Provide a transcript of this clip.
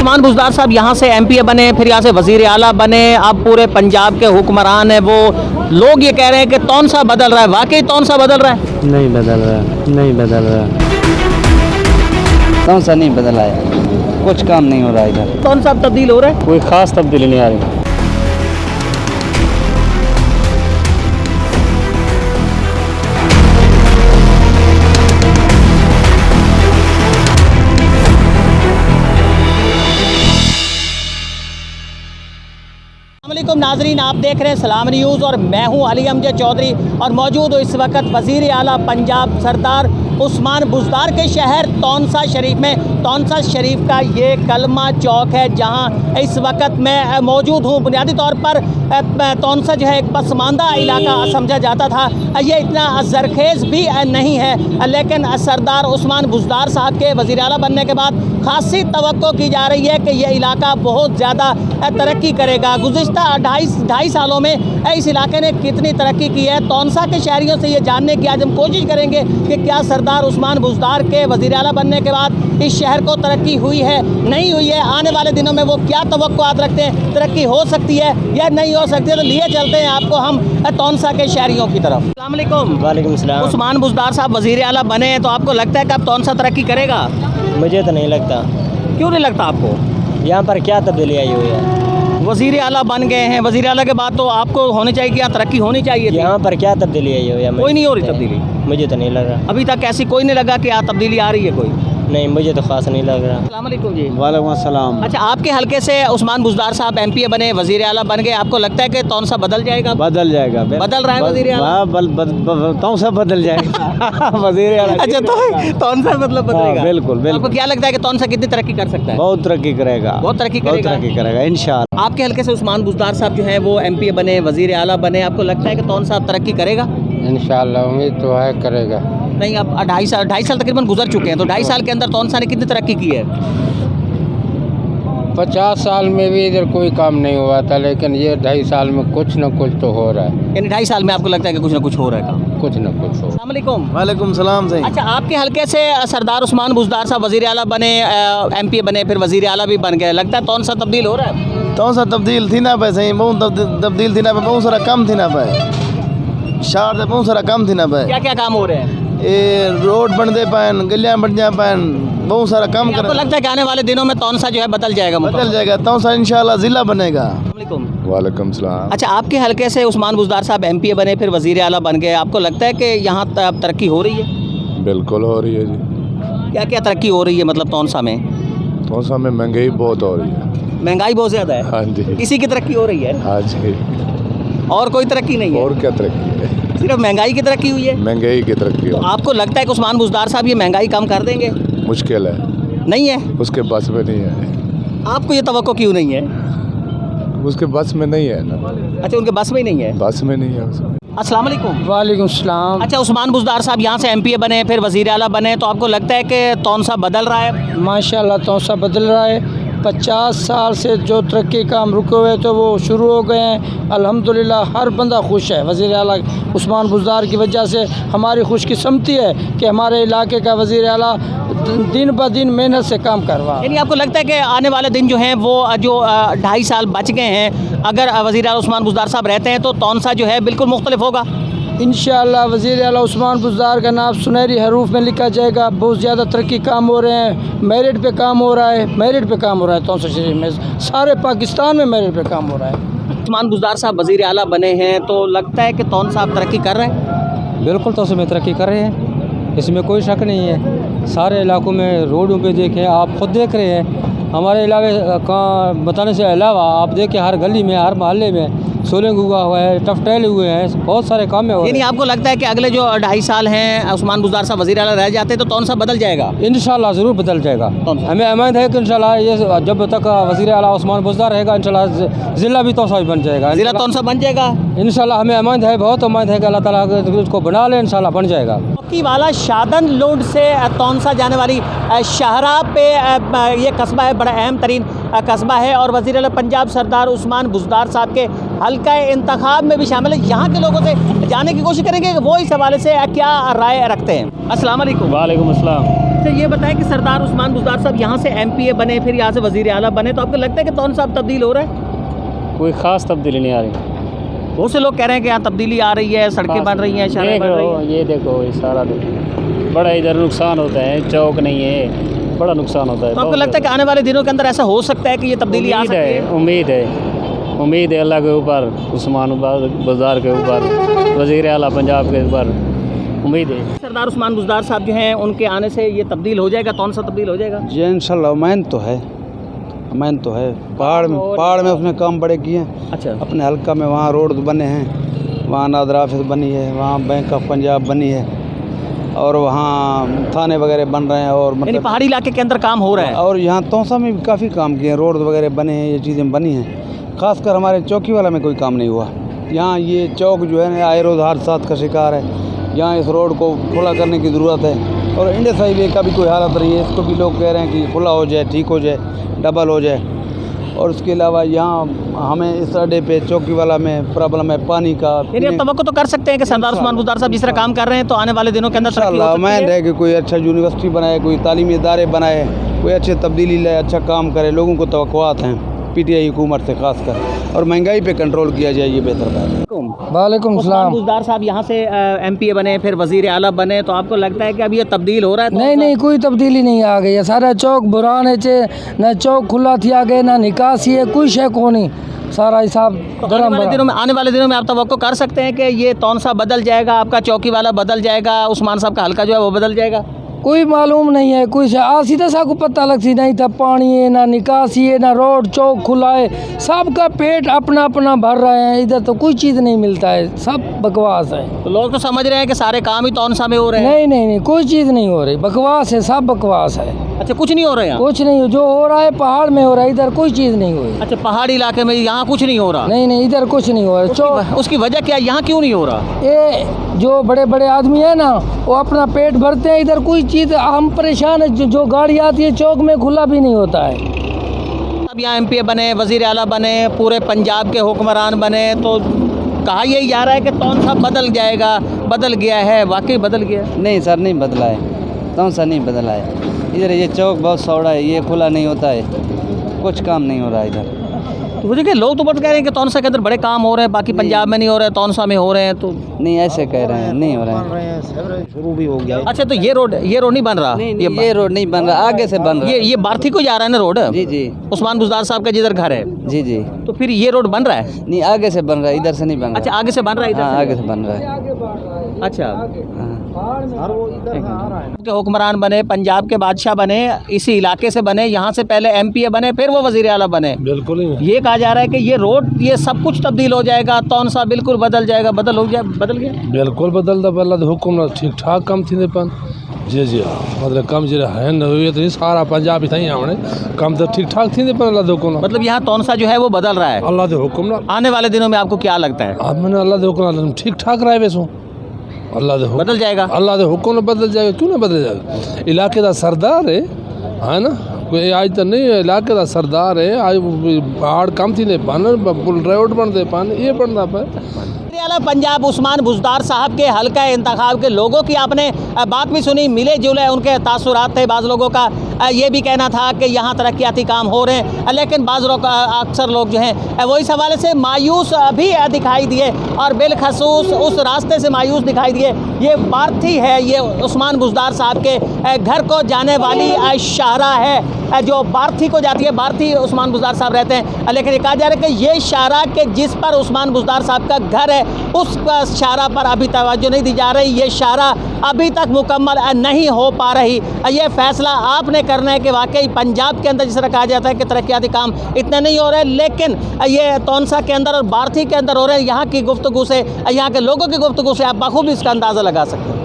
उस्मान बुज़दार साहब यहाँ से एमपी बने, फिर यहाँ से वज़ीर आला बने, अब पूरे पंजाब के हुक्मरान हैं। वो लोग ये कह रहे हैं कि कौन सा बदल रहा है, वाकई कौन सा बदल रहा है? नहीं बदल रहा, नहीं बदल रहा। कौन सा नहीं बदला है, कुछ काम नहीं हो रहा है इधर। कौन सा तब्दील हो रहा है? कोई ख़ास तब्दीली नहीं आ रही। अस्सलामुअलैकुम नाजरीन, आप देख रहे हैं सलाम न्यूज़ और मैं हूं अली अमजद चौधरी और मौजूद हूं इस वक्त वज़ीर आला पंजाब सरदार उस्मान बुज़दार के शहर तौनसा शरीफ में। तौनसा शरीफ का ये कलमा चौक है जहां इस वक्त मैं मौजूद हूं। बुनियादी तौर पर तौनसा जो है एक पसमानदा इलाका समझा जाता था, ये इतना ज़रखेज़ भी नहीं है, लेकिन सरदार उस्मान बुज़दार साहब के वज़ीर आला बनने के बाद खासी तवक्को की जा रही है कि यह इलाका बहुत ज़्यादा तरक्की करेगा। गुज़िश्ता ढाई सालों में इस इलाके ने कितनी तरक्की की है, तौनसा के शहरियों से ये जानने की आज हम कोशिश करेंगे कि क्या सरदार उस्मान बुज़दार के वज़ीर आला बनने के बाद इस शहर को तरक्की हुई है, नहीं हुई है, आने वाले दिनों में वो क्या तवक्कुआत रखते हैं, तरक्की हो सकती है या नहीं हो सकती है। तो लिए चलते हैं आपको हम तौनसा के शहरियों की तरफ। अस्सलाम वालेकुम। वालेकुम सलाम। उस्मान बुज़दार साहब वज़ीर आला बने हैं, तो आपको लगता है कि अब तौनसा तरक्की करेगा? मुझे तो नहीं लगता। क्यों नहीं लगता आपको? यहाँ पर क्या तब्दीली आई हुई है? वज़ीर आला बन गए हैं, वज़ीर आला के बाद तो आपको होनी चाहिए कि तरक्की होनी चाहिए थी। यहाँ पर क्या तब्दीली आई हुई है? कोई नहीं हो रही तब्दीली, मुझे तो नहीं लग रहा। अभी तक ऐसी कोई नहीं लगा कि यहाँ तब्दीली आ रही है कोई? नहीं, मुझे तो ख़ास नहीं लग रहा। अस्सलाम वालेकुम जी। वालेकुम अस्सलाम। अच्छा, आपके हलके से उस्मान बुज़दार साहब एमपी बने, वज़ीर आला बन गए, आपको लगता है कि तौनसा बदल जाएगा? बदल जाएगा। बदल रहा है वज़ीर आला? तौनसा बदल जाएगा। वज़ीर आला। अच्छा, तो तौनसा मतलब बदलेगा? बिल्कुल बिल्कुल। आपको क्या लगता है कि तौनसा कितनी तरक्की कर सकता है? बहुत तरक्की करेगा। बहुत तरक्की करेगा इंशाअल्लाह। आपके हलके से उस्मान बुज़दार साहब जो है वो एमपी बने, वज़ीर आला बने, आपको लगता है कि तौनसा तरक्की करेगा? इंशाअल्लाह उम्मीद तो है करेगा। नहीं, अब ढाई साल तकरीबन गुजर चुके हैं, तो 2.5 साल के अंदर तौनसा ने कितनी तरक्की की है? 50 साल में भी इधर कोई काम नहीं हुआ था, लेकिन ये 2.5 साल में कुछ न कुछ तो हो रहा है। यानी 2.5 साल में आपको लगता है कि कुछ ना कुछ हो रहा है काम? कुछ न कुछ हो। अस्सलाम वालेकुम। वालेकुम सलाम सही। अच्छा, आपके हलके से सरदार उस्मान बुज़दार साहब वज़ीर आला बने, एमपी बने, फिर वज़ीर आला भी बन गए, लगता है तौनसा तब्दील हो रहा है? तौनसा तब्दील थी ना पे सही, बहुत तब्दील थी ना पे, बहुत सारा काम थी ना पे, शहर से बहुत सारा काम थी ना पे। क्या क्या काम हो रहे हैं? ये रोड बन दे पान, गलियां बन जा पान, बहुत सारा काम कर। आपको लगता है कि आने वाले दिनों में तौनसा जो है बदल जाएगा? बदल जाएगा, तौनसा इंशाल्लाह जिला बनेगा। वालेकुम सलाम। अच्छा, आपके हलके से उस्मान बुज़दार साहब एमपी बने, फिर वज़ीर आला बन गए, आपको लगता है कि यहाँ अब तरक्की हो रही है? बिल्कुल हो रही है जी। क्या क्या तरक्की हो रही है मतलब तौनसा में? तौनसा में महंगाई बहुत हो रही है। महंगाई बहुत ज़्यादा है? हाँ जी। इसी की तरक्की हो रही है? हाँ जी। और कोई तरक्की नहीं है? और क्या तरक्की है? सिर्फ महंगाई की तरक्की हुई है? महंगाई की तरक्की तो आपको लगता है कि उस्मान बुज़दार साहब ये महंगाई कम कर देंगे? मुश्किल है, नहीं है? उसके बस में नहीं है। आपको ये तवक्को क्यों नहीं है? उसके बस में नहीं है ना। अच्छा, उनके बस में ही नहीं है? बस में नहीं है उसमें। अस्सलाम वालेकुम। वालेकुम सलाम। अच्छा, उस्मान बुज़दार साहब यहाँ से एमपी बने, फिर वज़ीर आला बने, तो आपको लगता है कि तौनसा बदल रहा है? माशाल्लाह तौनसा बदल रहा है। 50 साल से जो तरक्की काम रुके हुए थे वो शुरू हो गए हैं। अल्हम्दुलिल्लाह हर बंदा खुश है। वज़ीर आला उस्मान बुज़दार की वजह से हमारी खुशकिस्मती है कि हमारे इलाके का वज़ीर आला दिन ब दिन मेहनत से काम करवा। यानी आपको लगता है कि आने वाले दिन जो हैं वो जो 2.5 साल बच गए हैं, अगर वज़ीर आला उस्मान बुज़दार साहब रहते हैं तो तौनसा जो है बिल्कुल मुख्तलिफ होगा? इंशाअल्लाह वज़ीर आला उस्मान बुज़दार का नाम सुनहरी हरूफ में लिखा जाएगा। बहुत ज़्यादा तरक्की काम हो रहे हैं, मेरिट पे काम हो रहा है, मेरिट पे काम हो रहा है। तौनसा शरीफ में सारे पाकिस्तान में मेरिट पे काम हो रहा है। उस्मान बुज़दार साहब वज़ीर आला बने हैं, तो लगता है कि तौनसा आप तरक्की कर रहे हैं? बिल्कुल तौनसा में तरक्की कर रहे हैं, इसमें कोई शक नहीं है। सारे इलाकों में रोडों पे देखें, आप खुद देख रहे हैं। हमारे इलाके का बताने से अलावा आप देखें हर गली में, हर मोहल्ले में सोलिंग हुआ हुआ है, टफ्टैल हुए हैं, बहुत सारे काम में हो रहे हैं। यानी आपको लगता है कि अगले जो 2.5 साल हैं उस्मान बुज़दार साहब वज़ीर आला रह जाते हैं तो तौनसा बदल जाएगा? इंशाल्लाह ज़रूर बदल जाएगा। हमें उम्मीद है कि इंशाल्लाह ये जब तक वज़ीर आला उस्मान बुज़दार रहेगा इंशाल्लाह ज़िला भी तौनसा बन जाएगा। ज़िला तौनसा बन जाएगा इंशाल्लाह। हमें उम्मीद है, बहुत उम्मीद है कि अल्लाह ताला उसको बना ले, इंशाल्लाह बन जाएगा। की वाला शादन लोड से तौनसा जाने वाली शाहरा पे ये कस्बा है, बड़ा अहम तरीन कस्बा है और वज़ीर आला पंजाब सरदार उस्मान बुज़दार साहब के हल्का इंतखाब में भी शामिल है। यहाँ के लोगों से जानने की कोशिश करेंगे कि वो इस हवाले से क्या राय रखते हैं। अस्सलाम वालेकुम। वालेकुम अस्सलाम। अच्छा ये बताएं कि सरदार उस्मान बुज़दार साहब यहाँ से MPA बने, फिर यहाँ से वज़ीर आला बने, तो आपको लगता है कि तौन साहब तब्दील हो रहा है? कोई ख़ास तब्दीली नहीं आ रही। बहुत से लोग कह रहे हैं कि यहाँ तब्दीली आ रही है, सड़कें बन रही हैं, शहरें बन रही हैं। ये देखो ये सारा देखो, बड़ा इधर नुकसान होता है, चौक नहीं है, बड़ा नुकसान होता है। तो आपको लगता है कि आने वाले दिनों के अंदर ऐसा हो सकता है कि ये तब्दीली आ सकती है? उम्मीद है अल्लाह के ऊपर, उस्मान बुज़दार के ऊपर, वज़ीर आला पंजाब के ऊपर उम्मीद है। सरदार उस्मान बुज़दार साहब जो हैं उनके आने से ये तब्दील हो जाएगा, कौन सा तब्दील हो जाएगा? जी इंशाल्लाह उम्मीद तो है, उम्मीद तो है। पहाड़ में उसने काम बड़े किए हैं। अच्छा, अपने हल्का में वहाँ रोड बने हैं, वहाँ नादर ऑफिस बनी है, वहाँ बैंक ऑफ पंजाब बनी है, और वहाँ थाने वगैरह बन रहे हैं, और यानी पहाड़ी इलाके के अंदर काम हो रहा है। और यहाँ तौसा में भी काफ़ी काम किए हैं, रोड वगैरह बने हैं, ये चीज़ें बनी हैं। खासकर हमारे चौकी वाला में कोई काम नहीं हुआ। यहाँ ये चौक जो है आए रोज़ हादसात का शिकार है। यहाँ इस रोड को खुला करने की ज़रूरत है, और इंडिया हाईवे का भी कोई हालत नहीं है, इसको भी लोग कह रहे हैं कि खुला हो जाए, ठीक हो जाए, डबल हो जाए। और उसके अलावा यहाँ हमें इस अड्डे पे चौकी वाला में प्रॉब्लम है पानी का। यानी आप तवक्को तो कर सकते हैं कि सरदार उस्मान बुज़दार साहब जिस तरह काम कर रहे हैं तो आने वाले दिनों के अंदर तरक्की हो सकती मैं है। है कि कोई अच्छा यूनिवर्सिटी बनाए, कोई तालीमी इदारे बनाए, कोई अच्छे तब्दीली लाए, अच्छा काम करे, लोगों को तवक्कुआत हैं PTI हुकूमत से खासकर, और महंगाई पे कंट्रोल किया जाए, ये बेहतर बात है। वालेकुम सलाम। बुज़दार साहब यहाँ से MPA बने, फिर वज़ीर आला बने, तो आपको लगता है कि अब ये तब्दील हो रहा है? नहीं नहीं, कोई तब्दीली नहीं आ गई है। सारा चौक बुराने चे न चौक खुला थी आगे, ना निकासी है, कोई शय को नहीं, सारा हिसाब तो आने वाले दिनों में आप तवक्को कर सकते हैं कि ये तौन सा बदल जाएगा, आपका चौकी वाला बदल जाएगा, उस्मान साहब का हल्का जो है वो बदल जाएगा? कोई मालूम नहीं है, कोई सीधा सा को पता लगती नहीं था। पानी है ना, निकासी है ना, रोड चौक खुला है, सबका पेट अपना अपना भर रहे हैं, इधर तो कोई चीज़ नहीं मिलता है, सब बकवास है। तो लोग तो समझ रहे हैं कि सारे काम ही तौन सा में हो रहे हैं। नहीं नहीं नहीं, कोई चीज़ नहीं हो रही, बकवास है, सब बकवास है। अच्छा, कुछ नहीं हो रहा है? कुछ नहीं, जो हो रहा है पहाड़ में हो रहा है, इधर कोई चीज़ नहीं हो रही। अच्छा, पहाड़ी इलाके में यहाँ कुछ नहीं हो रहा? नहीं नहीं, इधर कुछ नहीं हो रहा। उसकी वजह क्या है, यहाँ क्यों नहीं हो रहा? ये जो बड़े बड़े आदमी है ना, वो अपना पेट भरते हैं, इधर कोई चीज़, हम परेशान है। जो गाड़ी आती है चौक में खुला भी नहीं होता है। अब यहाँ MPA बने, वज़ीर आला बने, पूरे पंजाब के हुक्मरान बने, तो कहा यही जा रहा है कि तौन सा बदल जाएगा, बदल गया है, वाकई बदल गया? नहीं सर, नहीं बदला है, कौन सा नहीं बदला है। इधर ये चौक बहुत चौड़ा है, ये खुला नहीं होता है, कुछ काम नहीं हो रहा है इधर। तो मुझे कि लोग तो बहुत कह रहे हैं कि तौनसा के अंदर बड़े काम हो रहे हैं, बाकी पंजाब में नहीं हो रहे हैं, तौनसा में हो रहे हैं। तो नहीं, ऐसे कह रहे हैं, नहीं हो रहे हैं, शुरू भी हो गया। अच्छा, तो ये रोड नहीं बन रहा? ये रोड नहीं बन रहा, आगे से बन रहा है। ये बार्थी को जा रहा है ना रोड? जी जी, उस्मान बुज़दार साहब का जिधर घर है। जी जी। तो फिर ये रोड बन रहा है? नहीं, आगे से बन रहा है, इधर से नहीं बन रहा। अच्छा, आगे से बन रहा है, इधर हाँ, से? आगे से बन रहा है। अच्छा, हाँ। के हुक्मरान बने, पंजाब के बादशाह बने, इसी इलाके से बने, यहाँ से पहले MPA बने, फिर वो वज़ीर आला बने। बिल्कुल ही ये कहा जा रहा है कि ये रोड, ये सब कुछ तब्दील हो जाएगा, तौनसा बिल्कुल बदल जाएगा। बदल गया? बिल्कुल बदलता, पहला तो हुक्म ठीक ठाक कम थी पन। जी जी, मतलब कम जो है न हुए तो सारा पंजाब ही हमने कम तो ठीक ठाक थी पर अल्लाह हुक्म। मतलब यहाँ तौनसा जो है वो बदल रहा है? अल्लाह के हुक्म ना। आने वाले दिनों में आपको क्या लगता है? अब मैंने अल्लाह के हुक्म ठीक ठाक रहे वैसो, अल्लाह के बदल जाएगा? अल्लाह के हुक्म ने बदल जाएगा, क्यों ना बदल जाएगा। इलाके का सरदार है ना, कोई आज तो नहीं इलाके का सरदार है। आज पहाड़ कम थी पुल रोड बनते पान, ये बनता पर पंजाब उस्मान बुज़दार साहब के हल्का इंतखाब के लोगों की आपने बात भी सुनी, मिले जुले उनके तासुरात थे। बाज़ लोगों का ये भी कहना था कि यहाँ तरक्याती काम हो रहे हैं, लेकिन बाज़ लोग, अक्सर लोग जो हैं वो इस हवाले से मायूस भी दिखाई दिए, और बिलखसूस उस रास्ते से मायूस दिखाई दिए। ये बार्थी है, ये उस्मान बुज़दार साहब के घर को जाने वाली शाहरा है, जो बार्थी को जाती है। बार्थी उस्मान बुज़दार साहब रहते हैं, लेकिन ये कहा जा रहा है कि ये शाहरा के जिस पर उस्मान बुज़दार साहब का घर है, उस शाहरा पर अभी तवज्जो नहीं दी जा रही। ये शाहरा अभी तक मुकम्मल नहीं हो पा रही। ये फैसला आपने करना है कि वाकई पंजाब के अंदर जिस तरह कहा जाता है कि तरक्याती काम इतने नहीं हो रहे, लेकिन ये तौनसा के अंदर और बार्थी के अंदर हो रहे हैं। यहाँ की गुफ्तगू से, यहाँ के लोगों की गुफ्तगू से आप बखूबी इसका अंदाज़ा लगा सकते हैं।